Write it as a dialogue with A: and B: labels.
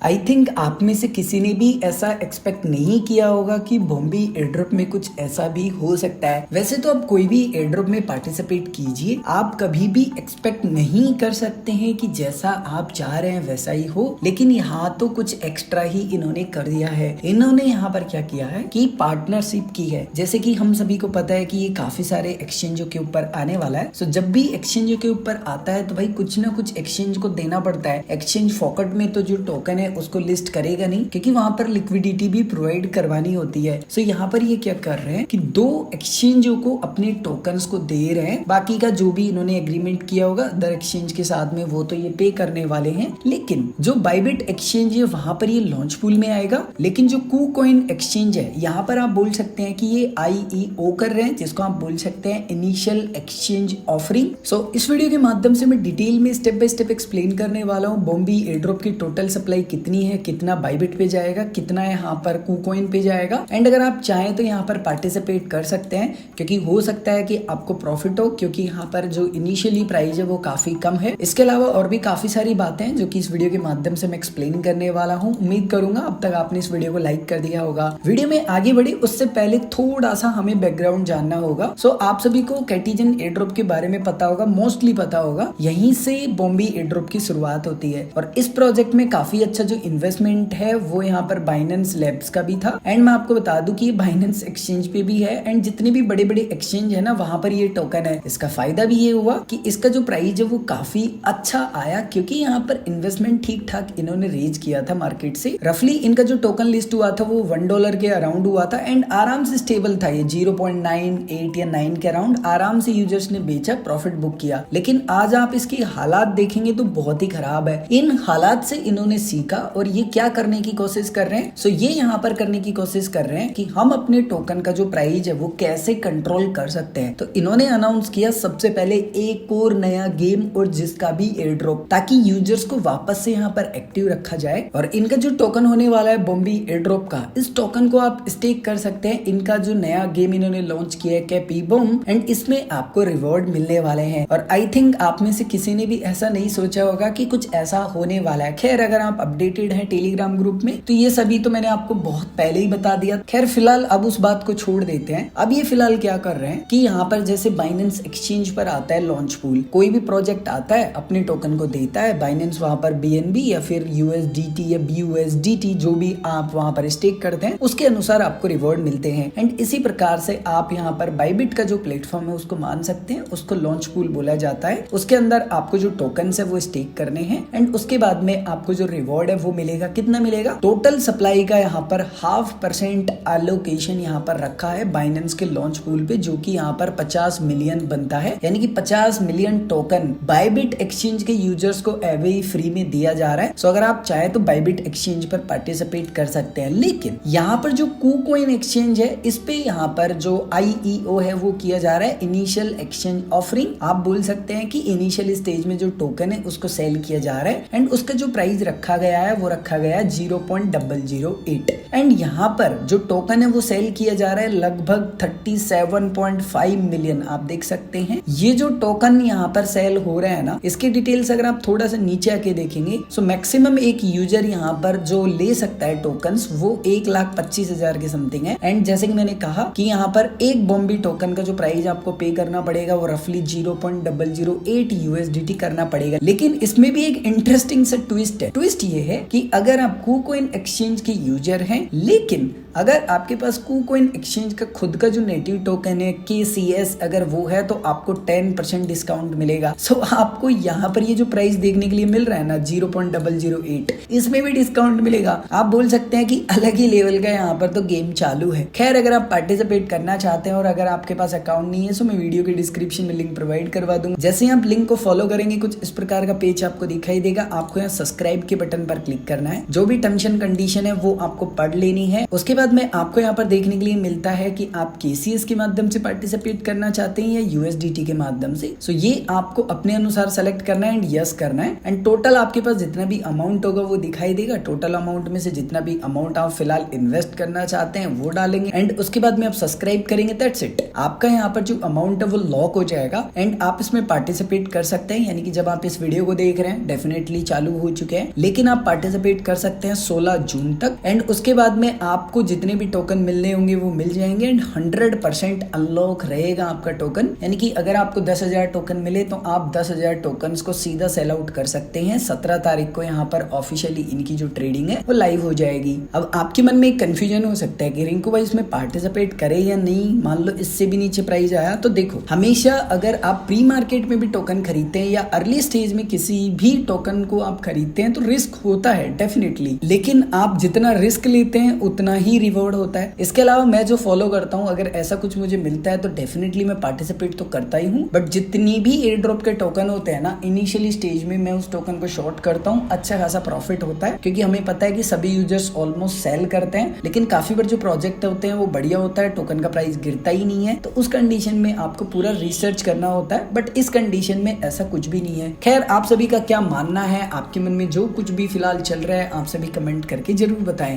A: I think आप में से किसी ने भी ऐसा एक्सपेक्ट नहीं किया होगा कि बॉम्बे एयरड्रॉप में कुछ ऐसा भी हो सकता है। वैसे तो आप कोई भी एयरड्रॉप में पार्टिसिपेट कीजिए, आप कभी भी एक्सपेक्ट नहीं कर सकते हैं कि जैसा आप चाह रहे हैं वैसा ही हो, लेकिन यहाँ तो कुछ एक्स्ट्रा ही इन्होंने कर दिया है। इन्होंने यहाँ पर क्या किया है कि पार्टनरशिप की है। जैसे कि हम सभी को पता है कि ये काफी सारे एक्सचेंजों के ऊपर आने वाला है। सो जब भी एक्सचेंजों के ऊपर आता है तो भाई कुछ ना कुछ एक्सचेंज को देना पड़ता है। एक्सचेंज फोकट में तो जो टोकन है उसको लिस्ट करेगा नहीं, क्योंकि वहां पर लिक्विडिटी भी प्रोवाइड करवानी होती है। सो यहाँ पर ये क्या कर रहे हैं कि दो एक्सचेंजों को अपने टोकन्स को दे रहे हैं। बाकी का जो भी इन्होंने एग्रीमेंट किया होगा अदर एक्सचेंज के साथ में वो तो ये पे करने वाले हैं। लेकिन जो बाइबिट एक्सचेंज है वहां पर ये लॉन्च पूल में आएगा। लेकिन जो KuCoin एक्सचेंज है यहाँ पर आप बोल सकते हैं कि ये IEO कर रहे हैं, जिसको आप बोल सकते हैं इनिशियल एक्सचेंज ऑफरिंग। सो इस वीडियो के माध्यम से मैं डिटेल में स्टेप बाय स्टेप एक्सप्लेन करने वाला हूँ बॉम्बे एयरड्रॉप की टोटल सप्लाई कितनी है, कितना बाइबिट पे जाएगा, कितना यहाँ पर KuCoin पे जाएगा। एंड अगर आप चाहें तो यहाँ पर पार्टिसिपेट कर सकते हैं, क्योंकि हो सकता है कि आपको प्रॉफिट हो, क्योंकि यहाँ पर जो इनिशियली प्राइस है वो काफी कम है। इसके अलावा और भी काफी सारी बातें हैं जो कि इस वीडियो के माध्यम से मैं एक्सप्लेन करने वाला हूँ। उम्मीद करूंगा अब तक आपने इस वीडियो को लाइक कर दिया होगा। वीडियो में आगे बढ़े उससे पहले थोड़ा सा हमें बैकग्राउंड जानना होगा। सो आप सभी को कैटिजन एयरड्रॉप के बारे में पता होगा, मोस्टली पता होगा। यहीं से बॉम्बे एयरड्रॉप की शुरुआत होती है और इस प्रोजेक्ट में काफी अच्छा जो इन्वेस्टमेंट है वो यहाँ पर बाइनेंस लैब्स का भी था। एंड मैं आपको बता दूं कि ये बाइनेंस एक्सचेंज पे भी है। एंड जितने भी बड़े बड़े एक्सचेंज है ना वहां पर ये टोकन है। इसका फायदा भी ये हुआ कि इसका जो प्राइस है वो काफी अच्छा आया, क्योंकि यहाँ पर इन्वेस्टमेंट ठीक ठाक इन्होंने रेज किया था मार्केट से। रफली इनका जो टोकन लिस्ट हुआ था वो $1 के अराउंड हुआ था। एंड आराम से स्टेबल था ये 0.98 या 9 के अराउंड। आराम से यूजर्स ने बेचा, प्रॉफिट बुक किया। लेकिन आज आप इसकी हालात देखेंगे तो बहुत ही खराब है। इन हालात से इन्होंने सीखा और ये क्या करने की कोशिश कर रहे हैं। सो ये यहाँ पर करने की कोशिश कर रहे हैं कि हम अपने टोकन का जो प्राइस है वो कैसे कंट्रोल कर सकते हैं। तो इन्होंने अनाउंस किया सबसे पहले एक और नया गेम और जिसका भी एयर ड्रॉप, ताकि यूजर्स को वापस से यहाँ पर एक्टिव रखा जाए। और इनका जो टोकन होने वाला है बॉम्बे एयर ड्रॉप का, इस टोकन को आप स्टेक कर सकते हैं। इनका जो नया गेम इन्होंने लॉन्च किया है कैपी बम, एंड इसमें आपको रिवॉर्ड मिलने वाले हैं। और आई थिंक आप में से किसी ने भी ऐसा नहीं सोचा होगा कि कुछ ऐसा होने वाला है। खैर अगर आप अपडेटेड हैं टेलीग्राम ग्रुप में तो ये सभी तो मैंने आपको बहुत पहले ही बता दिया। खैर फिलहाल अब उस बात को छोड़ देते हैं। अब ये फिलहाल क्या कर रहे हैं कि यहाँ पर जैसे बाइनेंस एक्सचेंज पर आता है लॉन्च पूल, कोई भी प्रोजेक्ट आता है अपने टोकन को देता है, बाइनेंस वहां पर BNB या फिर USDT या BUSDT जो भी आप वहां पर स्टेक करते हैं उसके अनुसार आपको रिवॉर्ड मिलते हैं। एंड इसी प्रकार से आप यहाँ पर बाइबिट का जो प्लेटफॉर्म है उसको मान सकते हैं, उसको लॉन्च पूल बोला जाता है। उसके अंदर आपको जो टोकन है वो स्टेक करने हैं एंड उसके बाद में आपको जो रिवॉर्ड है वो मिलेगा। कितना मिलेगा? टोटल सप्लाई का यहाँ पर 0.5% एलोकेशन यहाँ पर रखा है बाइनेंस के लॉन्च पूल पे, जो कि यहाँ पर 50 मिलियन बनता है। यानी कि 50 मिलियन टोकन बाइबिट एक्सचेंज के यूजर्स को एवे ही फ्री में दिया जा रहा है। सो अगर आप चाहे तो बाइबिट एक्सचेंज पर पार्टिसिपेट कर सकते हैं। लेकिन यहाँ पर जो KuCoin एक्सचेंज है इस पे यहाँ पर जो IEO है वो किया जा रहा है इनिशियल एक्सचेंज ऑफरिंग। आप बोल सकते हैं कि इनिशियल स्टेज में जो टोकन है उसको सेल किया जा रहा है एंड उसका जो प्राइस रखा गया है वो रखा गया है 0.008। एंड यहाँ पर जो टोकन है वो सेल किया जा रहा है लगभग 37.5 मिलियन। आप देख सकते हैं ये जो टोकन यहाँ पर सेल हो रहे हैं ना, इसकी डिटेल्स अगर आप थोड़ा सा नीचे आके देखेंगे सो मैक्सिमम एक यूजर यहाँ पर जो ले सकता है टोकन्स वो 1,25,000 के समथिंग है। एंड जैसे कि मैंने कहा कि यहाँ पर एक बॉम्बे टोकन का जो प्राइस आपको पे करना पड़ेगा वो रफली 0.008 USDT करना पड़ेगा। लेकिन इसमें भी एक इंटरेस्टिंग सा ट्विस्ट है। ट्विस्ट ये है कि अगर आप KuCoin एक्सचेंज के यूजर हैं, लेकिन अगर आपके पास KuCoin एक्सचेंज का खुद का जो नेटिव टोकन है KCS अगर वो है तो आपको 10% डिस्काउंट मिलेगा। सो आपको यहाँ पर ये जो प्राइस देखने के लिए मिल रहा है ना 0.008, इसमें भी डिस्काउंट मिलेगा। आप बोल सकते हैं कि अलग ही लेवल का यहाँ पर तो गेम चालू है। खैर अगर आप पार्टिसिपेट करना चाहते हैं और अगर आपके पास अकाउंट नहीं है तो मैं वीडियो के डिस्क्रिप्शन में लिंक प्रोवाइड करवा दूंगा। जैसे ही आप लिंक को फॉलो करेंगे कुछ इस प्रकार का पेज आपको दिखाई देगा। आपको यहाँ सब्सक्राइब के बटन पर क्लिक करना है, जो भी टर्म्स एंड कंडीशन है वो आपको पढ़ लेनी है। उसके बाद बाद में आपको यहाँ पर देखने के लिए मिलता है कि आप KCS के माध्यम से पार्टिसिपेट करना चाहते हैं या USDT के माध्यम से। सो ये आपको अपने अनुसार सेलेक्ट करना है एंड यस करना है एंड टोटल आपके पास जितना भी अमाउंट होगा वो दिखाई देगा। टोटल अमाउंट में से जितना भी अमाउंट आप फिलहाल इन्वेस्ट करना चाहते हैं वो डालेंगे एंड उसके बाद में आप सब्सक्राइब करेंगे। दैट्स इट, आपका यहाँ पर जो अमाउंट है वो लॉक हो जाएगा एंड आप इसमें पार्टिसिपेट कर सकते हैं। यानी कि जब आप इस वीडियो को देख रहे हैं डेफिनेटली चालू हो चुके हैं, लेकिन आप पार्टिसिपेट कर सकते हैं 16 जून तक एंड उसके बाद में आपको जितने भी टोकन मिलने होंगे वो मिल जाएंगे एंड 100% अनलॉक रहेगा आपका टोकन। यानी कि अगर आपको 10,000 टोकन मिले तो आप 10,000 टोकन को सीधा सेल आउट कर सकते हैं। 17 तारीख को यहाँ पर ऑफिशियली इनकी जो ट्रेडिंग है वो लाइव हो जाएगी। अब आपके मन में एक कंफ्यूजन हो सकता है कि रिंकू भाई इसमें पार्टिसिपेट करे या नहीं, मान लो इससे भी नीचे प्राइस आया। तो देखो, हमेशा अगर आप प्री मार्केट में भी टोकन खरीदते हैं या अर्ली स्टेज में किसी भी टोकन को आप खरीदते हैं तो रिस्क होता है डेफिनेटली, लेकिन आप जितना रिस्क लेते हैं उतना ही रिवॉर्ड होता है। इसके अलावा मैं जो फॉलो करता हूँ, अगर ऐसा कुछ मुझे मिलता है तो डेफिनेटली मैं पार्टिसिपेट तो करता ही हूँ, बट जितनी भी एयर ड्रॉप के टोकन होते हैं ना, इनिशियली स्टेज में मैं उस टोकन को शॉर्ट करता हूँ। अच्छा खासा प्रॉफिट होता है क्योंकि हमें पता है कि सभी यूजर्स ऑलमोस्ट सेल करते हैं, लेकिन काफी बार जो प्रोजेक्ट होते हैं वो बढ़िया होता है, टोकन का प्राइस गिरता ही नहीं है। तो उस कंडीशन में आपको पूरा रिसर्च करना होता है, बट इस कंडीशन में ऐसा कुछ भी नहीं है। खैर, आप सभी का क्या मानना है, आपके मन में जो कुछ भी फिलहाल चल रहा है आप सभी कमेंट करके जरूर बताएं।